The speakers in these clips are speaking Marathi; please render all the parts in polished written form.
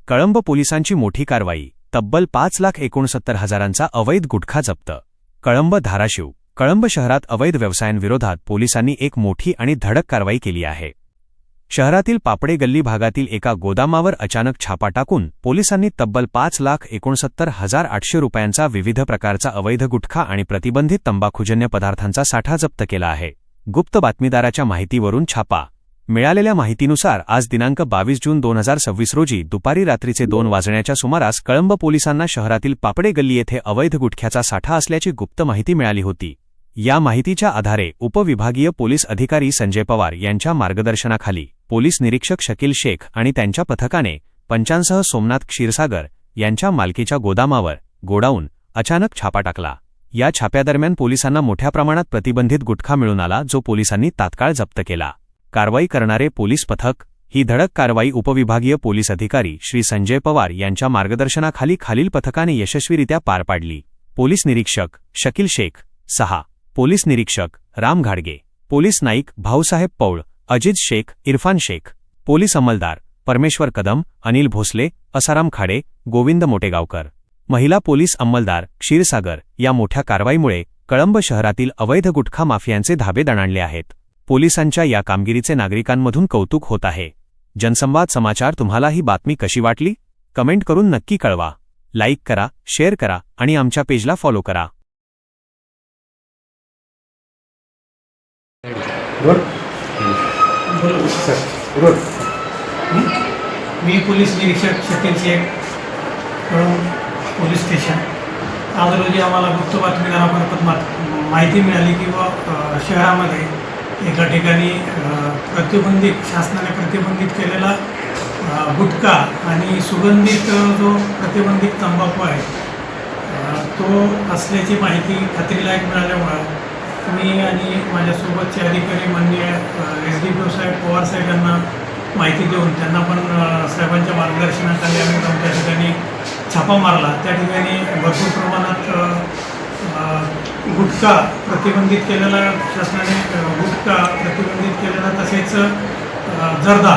कळंब पोलिसांची मोठी कारवाई, तब्बल 5,69,000चा अवैध गुटखा जप्त। कळंब धाराशिव। कळंब शहरात अवैध व्यवसायांविरोधात पोलिसांनी एक मोठी आणि धडक कारवाई केली आहे। शहरातील पापडे गल्ली भागातील एका गोदामावर अचानक छापा टाकून पोलिसांनी तब्बल 5,69,800 रुपयांचा विविध प्रकारचा अवैध गुटखा आणि प्रतिबंधित तंबाखूजन्य पदार्थांचा साठा जप्त केला आहे। गुप्त बातमीदाराच्या माहितीवरून छापा। मिळालेल्या माहितीनुसार आज दिनांक 22 जून 2026 रोजी दुपारी रात्रीचे 2 वाजण्याच्या सुमारास कळंब पोलिसांना शहरातील पापडे गल्ली येथे अवैध गुटख्याचा साठा असल्याची गुप्त माहिती मिळाली होती। या माहितीच्या आधारे उपविभागीय पोलीस अधिकारी संजय पवार यांच्या मार्गदर्शनाखाली पोलीस निरीक्षक शकील शेख आणि त्यांच्या पथकाने पंचांसह सोमनाथ क्षीरसागर यांच्या मालकीच्या गोदामावर गोडाऊन अचानक छापा टाकला। या छाप्यादरम्यान पोलिसांना मोठ्या प्रमाणात प्रतिबंधित गुटखा मिळून आला, जो पोलिसांनी तात्काळ जप्त केला। कारवाई करणारे पोलीस पथक। ही धडक कारवाई उपविभागीय पोलीस अधिकारी श्री संजय पवार यांच्या मार्गदर्शनाखाली खालील पथकाने यशस्वीरित्या पार पाडली। पोलीस निरीक्षक शकील शेख 6, पोलीस निरीक्षक राम घाडगे, पोलीस नाईक भाऊसाहेब पौळ, अजिज शेख, इरफान शेख, पोलीस अंमलदार परमेश्वर कदम, अनिल भोसले, असाराम खाडे, गोविंद मोटेगावकर, महिला पोलीस अंमलदार क्षीरसागर। या मोठ्या कारवाईमुळे कळंब शहरातील अवैध गुटखा माफियांचे धाबे दणाणले आहेत। पोलिसांच्या या कामगिरीचे नागरिकांमधून कौतुक होत आहे। जनसंवाद समाचार तुम्हाला ही बातमी कशी वाटली? कमेंट करून नक्की कळवा। लाईक करा, शेअर करा आणि आमच्या पेजला फॉलो करा। मी पोलीस निरीक्षक शकील शेख, कळंब पोलीस स्टेशन। आज रोजी आम्हाला गुप्त बातमीदारामार्फत माहिती मिळाली की शहरामध्ये एका ठिकाणी शासनाने प्रतिबंधित केलेला गुटखा आणि सुगंधित जो प्रतिबंधित तंबाखू आहे तो असल्याची माहिती खात्रीलायक मिळाल्यामुळं मी आणि माझ्यासोबतचे अधिकारी माननीय SDPO साहेब पवार साहेब यांना माहिती देऊन त्यांना पण साहेबांच्या मार्गदर्शनाखाली आम्ही त्या ठिकाणी छापा मारला। त्या ठिकाणी भरपूर प्रमाणात गुटखा प्रतिबंधित केलेला, शासनाने गुटखा प्रतिबंधित केलेला, तसेच जर्दा,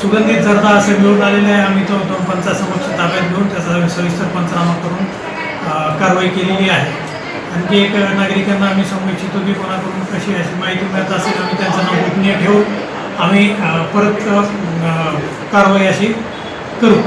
सुगंधित जर्दा असे मिळून आलेले आहे। आम्ही तो 2 पंचासमक्ष ताब्यात घेऊन त्याचा सविस्तर पंचनामा करून कारवाई केलेली आहे। आणखी एक नागरिकांना आम्ही सांगू इच्छितो की कोणाकडून कशी अशी माहिती मिळत असेल आम्ही त्यांचं नाव गोपनीय ठेवून आम्ही परत कारवाई अशी करू।